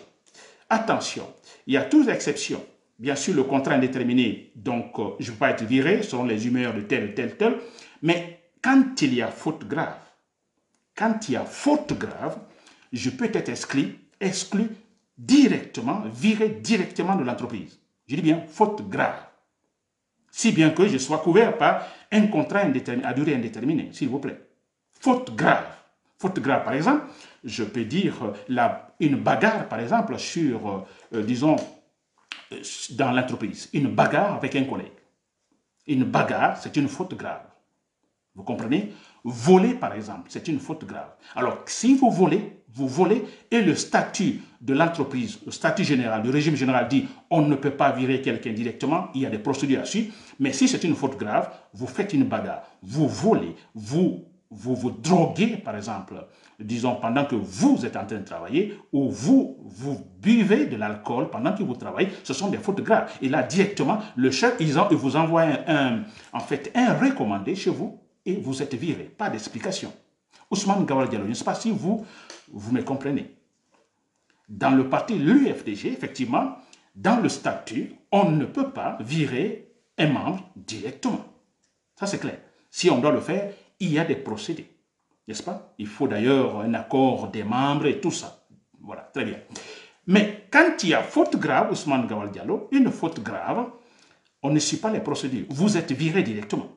Attention. Il y a toutes exceptions. Bien sûr, le contrat indéterminé, donc je ne peux pas être viré selon les humeurs de tel, mais quand il y a faute grave, je peux être exclu directement, viré directement de l'entreprise. Je dis bien faute grave. Si bien que je sois couvert par un contrat à durée indéterminée, s'il vous plaît. Faute grave. Faute grave, par exemple, je peux dire une bagarre, par exemple, sur, disons, dans l'entreprise, une bagarre avec un collègue. Une bagarre, c'est une faute grave. Vous comprenez? Voler, par exemple, c'est une faute grave. Alors, si vous volez et le statut de l'entreprise, le statut général, le régime général dit on ne peut pas virer quelqu'un directement, il y a des procédures à suivre, mais si c'est une faute grave, vous faites une bagarre, vous volez, vous vous droguez, par exemple, disons, pendant que vous êtes en train de travailler, ou vous buvez de l'alcool pendant que vous travaillez, ce sont des fautes graves. Et là, directement, le chef, il vous envoie en fait, un recommandé chez vous et vous êtes viré. Pas d'explication. Ousmane Gawal Diallo, je ne sais pas si vous me comprenez. Dans le parti, l'UFDG, effectivement, dans le statut, on ne peut pas virer un membre directement. Ça, c'est clair. Si on doit le faire, il y a des procédés. N'est-ce pas? Il faut d'ailleurs un accord des membres et tout ça. Voilà, très bien. Mais quand il y a faute grave, Ousmane Gawal Diallo, une faute grave, on ne suit pas les procédures. Vous êtes viré directement.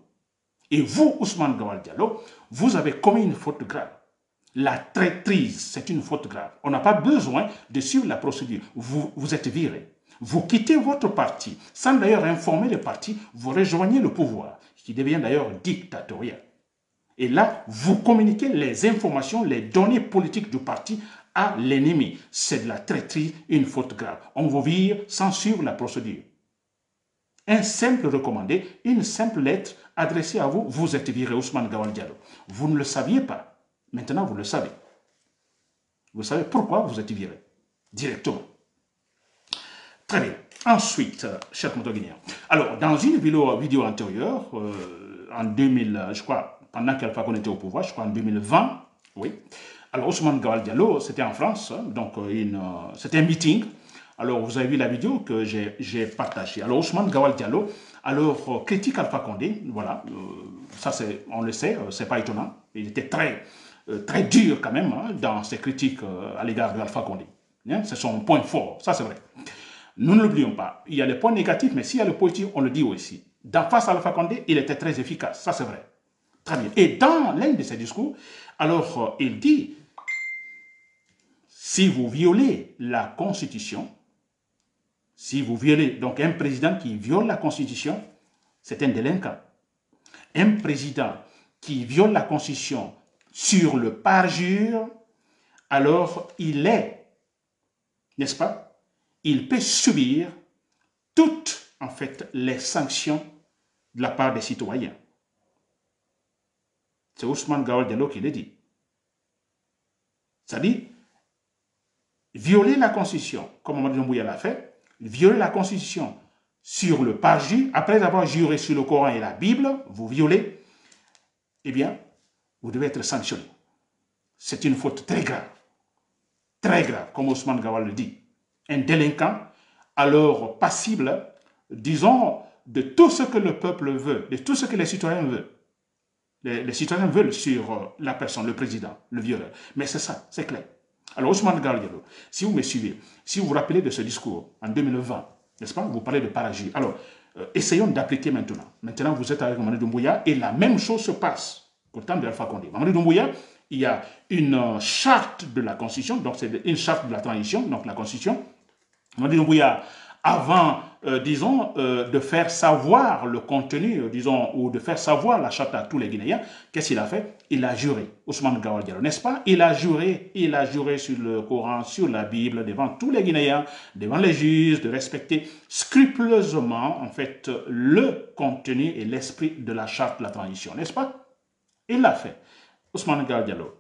Et vous, Ousmane Gawal Diallo, vous avez commis une faute grave. La traîtrise, c'est une faute grave. On n'a pas besoin de suivre la procédure. Vous êtes viré. Vous quittez votre parti, sans d'ailleurs informer le parti, vous rejoignez le pouvoir, qui devient d'ailleurs dictatorial. Et là, vous communiquez les informations, les données politiques du parti à l'ennemi. C'est de la traîtrise, une faute grave. On vous vire sans suivre la procédure. Un simple recommandé, une simple lettre adressée à vous, vous êtes viré, Ousmane Gawal Diallo. Vous ne le saviez pas. Maintenant, vous le savez. Vous savez pourquoi vous êtes viré directement. Très bien. Ensuite, chers Guinéens. Alors, dans une vidéo antérieure, en 2000, je crois, pendant qu'Alpha Condé était au pouvoir, je crois en 2020, oui. Alors, Ousmane Gawal Diallo, c'était en France, donc c'était un meeting. Alors, vous avez vu la vidéo que j'ai partagée. Alors, Ousmane Gawal Diallo, alors, critique Alpha Condé, voilà, ça, on le sait, c'est pas étonnant. Il était très dur quand même hein, dans ses critiques à l'égard de Alpha Condé. Hein, c'est son point fort, ça c'est vrai. Nous ne l'oublions pas. Il y a les points négatifs, mais s'il y a le positif, on le dit aussi. Face à Alpha Condé, il était très efficace, ça c'est vrai. Très bien. Et dans l'un de ses discours, alors il dit, si vous violez la Constitution, si vous violez, donc un président qui viole la Constitution, c'est un délinquant. Un président qui viole la Constitution sur le parjure, alors il est, n'est-ce pas, il peut subir toutes, en fait, les sanctions de la part des citoyens. C'est Ousmane Gawal Diallo qui le dit. C'est-à-dire, violer la Constitution, comme Mamadou Doumbouya l'a fait, violer la Constitution sur le parjure, après avoir juré sur le Coran et la Bible, vous violez, eh bien, vous devez être sanctionné. C'est une faute très grave, comme Ousmane Gawal le dit. Un délinquant, alors passible, disons, de tout ce que le peuple veut, de tout ce que les citoyens veulent. Les citoyens veulent sur la personne, le président, le violeur. Mais c'est ça, c'est clair. Alors Ousmane Gawal Diallo, si vous me suivez, si vous vous rappelez de ce discours en 2020, n'est-ce pas, vous parlez de parjure. Alors, essayons d'appliquer maintenant. Maintenant, vous êtes avec Mamadou Doumbouya et la même chose se passe au temps de Alpha Condé. Mamadou Doumbouya, il y a une charte de la Constitution, donc c'est une charte de la transition, donc la Constitution. Mamadou Doumbouya, avant, disons, de faire savoir le contenu, disons, ou de faire savoir la charte à tous les Guinéens, qu'est-ce qu'il a fait? Il a juré, Ousmane Gawal Diallo, n'est-ce pas? Il a juré sur le Coran, sur la Bible, devant tous les Guinéens, devant les juges, de respecter scrupuleusement, en fait, le contenu et l'esprit de la charte de la transition, n'est-ce pas? Il l'a fait. Ousmane Gawal Diallo,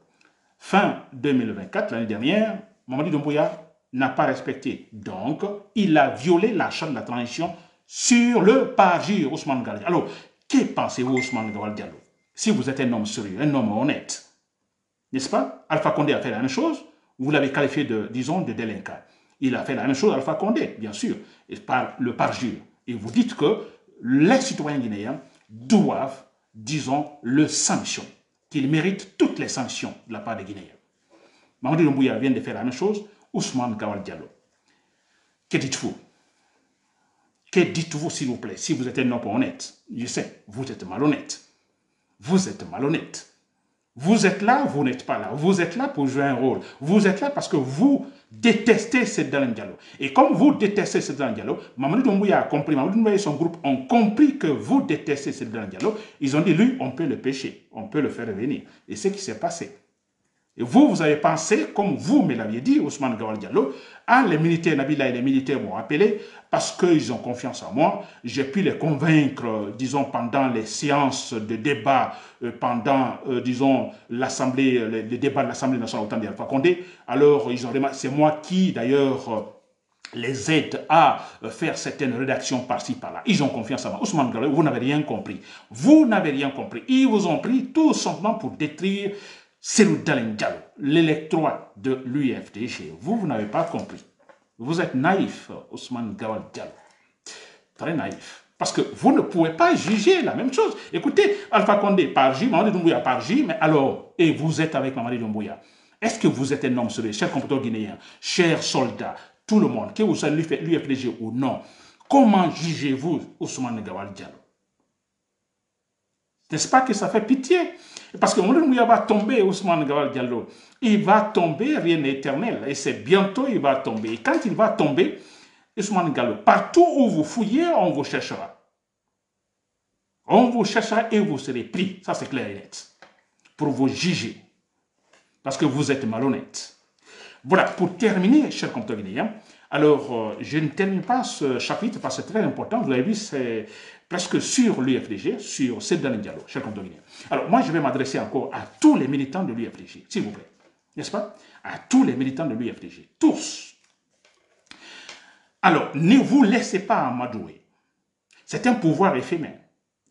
fin 2024, l'année dernière, Mamadou Doumbouya n'a pas respecté. Donc, il a violé la charte de la transition sur le parjure, Ousmane Gawal Diallo. Alors, que pensez-vous, Ousmane Gawal Diallo? Si vous êtes un homme sérieux, un homme honnête, n'est-ce pas? Alpha Condé a fait la même chose. Vous l'avez qualifié de, disons, de délinquant. Il a fait la même chose, Alpha Condé, bien sûr, et par le parjure. Et vous dites que les citoyens guinéens doivent, disons, le sanctionner, qu'il mérite toutes les sanctions de la part des Guinéens. Mamadou Doumbouya vient de faire la même chose. Ousmane Gawal Diallo. Que dites-vous? Que dites-vous, s'il vous plaît, si vous êtes un homme honnête? Je sais, vous êtes malhonnête. Vous êtes malhonnête. Vous êtes là, vous n'êtes pas là. Vous êtes là pour jouer un rôle. Vous êtes là parce que vous détestez Seydou Diallo. Et comme vous détestez Seydou Diallo, Mamadou Doumbouya a compris, Mamadou Doumbouya et son groupe ont compris que vous détestez Seydou Diallo. Ils ont dit, lui, on peut le pêcher, on peut le faire revenir. Et c'est ce qui s'est passé. Et vous, vous avez pensé, comme vous me l'aviez dit, Ousmane Gawal Diallo, les militaires, Nabila et les militaires m'ont appelé parce qu'ils ont confiance en moi. J'ai pu les convaincre, disons, pendant les séances de débat, pendant, disons, les débats de l'Assemblée nationale au temps d'Alpha Condé. Alors, c'est moi qui, d'ailleurs, les aide à faire certaines rédactions par-ci, par-là. Ils ont confiance en moi. Ousmane Gawal, vous n'avez rien compris. Vous n'avez rien compris. Ils vous ont pris tout simplement pour détruire Cellou Dalein Diallo, l'électorat de l'UFDG. Vous n'avez pas compris. Vous êtes naïf, Ousmane Gawal Diallo. Très naïf. Parce que vous ne pouvez pas juger la même chose. Écoutez, Alpha Condé par J, Mamadi Doumbouya par J, mais alors, et vous êtes avec Mamadi Doumbouya. Est-ce que vous êtes un homme sérieux, chers compatriotes guinéens, chers soldats, tout le monde, que vous soyez l'UFDG ou non, comment jugez-vous Ousmane Gawal Diallo? N'est-ce pas que ça fait pitié? Parce que Mamadi Doumbouya va tomber, Ousmane Gawal Diallo. Il va tomber, rien n'est éternel. Et c'est bientôt, il va tomber. Et quand il va tomber, Ousmane Gawal, partout où vous fouillez, on vous cherchera. On vous cherchera et vous serez pris. Ça, c'est clair et net. Pour vous juger. Parce que vous êtes malhonnête. Voilà, pour terminer, chers compatriotes guinéens, alors je ne termine pas ce chapitre parce que c'est très important. Vous avez vu, c'est presque sur l'UFDG, sur Cellou Dalein Diallo, chers compatriotes guinéens. Alors moi, je vais m'adresser encore à tous les militants de l'UFDG, s'il vous plaît. N'est-ce pas? À tous les militants de l'UFDG. Tous. Alors, ne vous laissez pas amadouer. C'est un pouvoir éphémère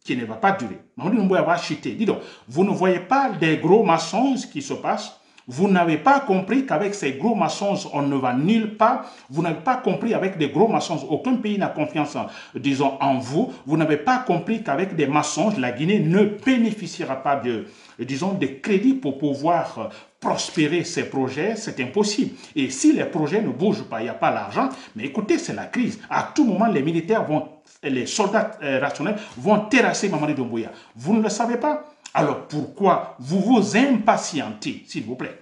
qui ne va pas durer. Mamadi Doumbouya va chuter. Dis donc, vous ne voyez pas des gros mensonges qui se passent? Vous n'avez pas compris qu'avec ces gros mensonges, on ne va nulle part. Vous n'avez pas compris avec des gros mensonges, aucun pays n'a confiance, disons, en vous. Vous n'avez pas compris qu'avec des mensonges, la Guinée ne bénéficiera pas de, disons, de crédits pour pouvoir prospérer ses projets. C'est impossible. Et si les projets ne bougent pas, il n'y a pas l'argent. Mais écoutez, c'est la crise. À tout moment, les militaires vont, les soldats rationnels vont terrasser Mamadi Doumbouya. Vous ne le savez pas? Alors pourquoi vous vous impatientez, s'il vous plaît?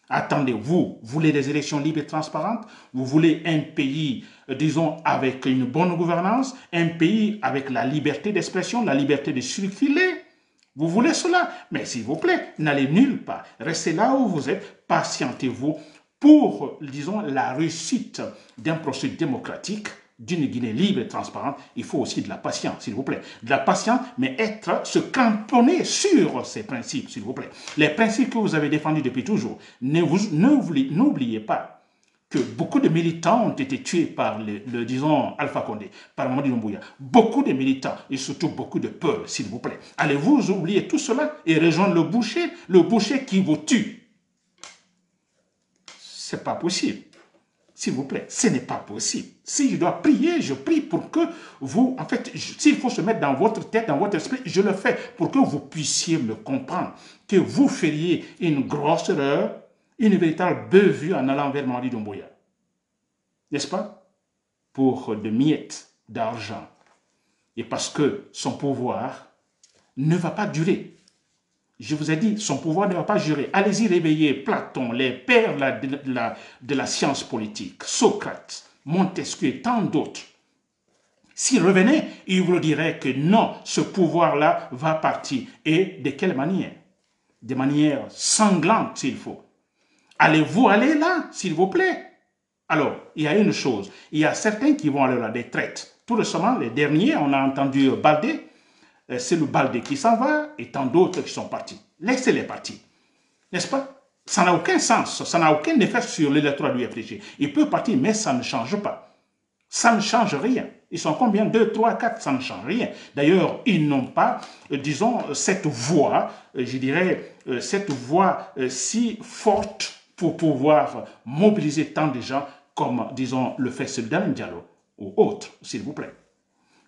Attendez, vous voulez des élections libres et transparentes? Vous voulez un pays, disons, avec une bonne gouvernance? Un pays avec la liberté d'expression, la liberté de circuler? Vous voulez cela? Mais s'il vous plaît, n'allez nulle part. Restez là où vous êtes, patientez-vous pour, disons, la réussite d'un processus démocratique, d'une Guinée libre et transparente. Il faut aussi de la patience, s'il vous plaît. De la patience, mais se cramponner sur ces principes, s'il vous plaît. Les principes que vous avez défendus depuis toujours. N'oubliez pas que beaucoup de militants ont été tués par disons, Alpha Condé, par Mamadi Doumbouya. Beaucoup de militants et surtout beaucoup de peuples, s'il vous plaît. Allez-vous oublier tout cela et rejoindre le boucher qui vous tue? C'est pas possible. S'il vous plaît, ce n'est pas possible. Si je dois prier, je prie pour que vous, en fait, s'il faut se mettre dans votre tête, dans votre esprit, je le fais pour que vous puissiez me comprendre, que vous feriez une grosse erreur, une véritable bevue en allant vers Mamadi Doumbouya. N'est-ce pas? Pour de miettes d'argent. Et parce que son pouvoir ne va pas durer. Je vous ai dit, son pouvoir ne va pas durer. Allez-y réveiller Platon, les pères de la science politique, Socrate, Montesquieu et tant d'autres. S'ils revenaient, ils vous diraient que non, ce pouvoir-là va partir. Et de quelle manière? De manière sanglante, s'il faut. Allez-vous aller là, s'il vous plaît? Alors, il y a une chose. Il y a certains qui vont aller là, des traites. Tout récemment, les derniers, on a entendu Baldé. C'est le Baldé qui s'en va et tant d'autres qui sont partis. Laissez-les partir. N'est-ce pas? Ça n'a aucun sens. Ça n'a aucun effet sur l'électorat du FDG. Il peut partir, mais ça ne change pas. Ça ne change rien. Ils sont combien? 2, 3, 4, ça ne change rien. D'ailleurs, ils n'ont pas, disons, cette voix, je dirais, cette voix si forte pour pouvoir mobiliser tant de gens comme, disons, le fait Cellou Dalein Diallo ou autres, s'il vous plaît.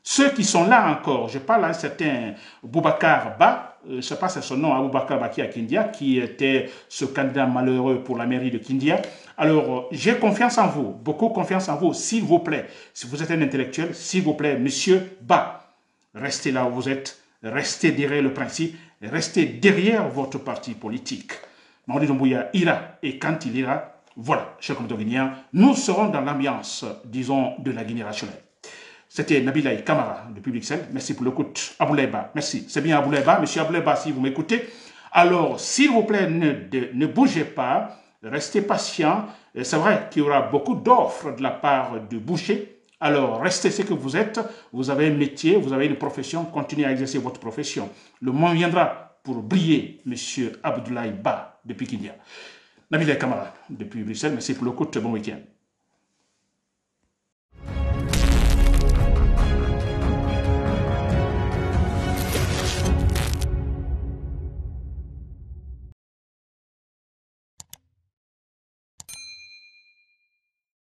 Ceux qui sont là encore, je parle à un certain Boubacar Ba, je ne sais pas si c'est son nom, Boubacar Baki à Kindia, qui était ce candidat malheureux pour la mairie de Kindia. Alors, j'ai confiance en vous, beaucoup confiance en vous, s'il vous plaît. Si vous êtes un intellectuel, s'il vous plaît, monsieur Ba, restez là où vous êtes, restez derrière le principe, restez derrière votre parti politique. Mamadi Doumbouya ira, et quand il ira, voilà, chers compatriotes guinéens, nous serons dans l'ambiance, disons, de la Guinée rationnelle. C'était Nabila Kamara de Public Cell. Merci pour l'écoute. Aboulaiba, merci. C'est bien Aboulaiba. Monsieur Aboulaiba, si vous m'écoutez, Alors, s'il vous plaît, ne bougez pas, restez patient. C'est vrai qu'il y aura beaucoup d'offres de la part du boucher. Alors, restez ce que vous êtes. Vous avez un métier, vous avez une profession, continuez à exercer votre profession. Le moment viendra pour briller, Monsieur Abdoulaye Ba, depuis Kenya. Nabil Kamara, depuis Bruxelles, merci pour le coup, bon week-end.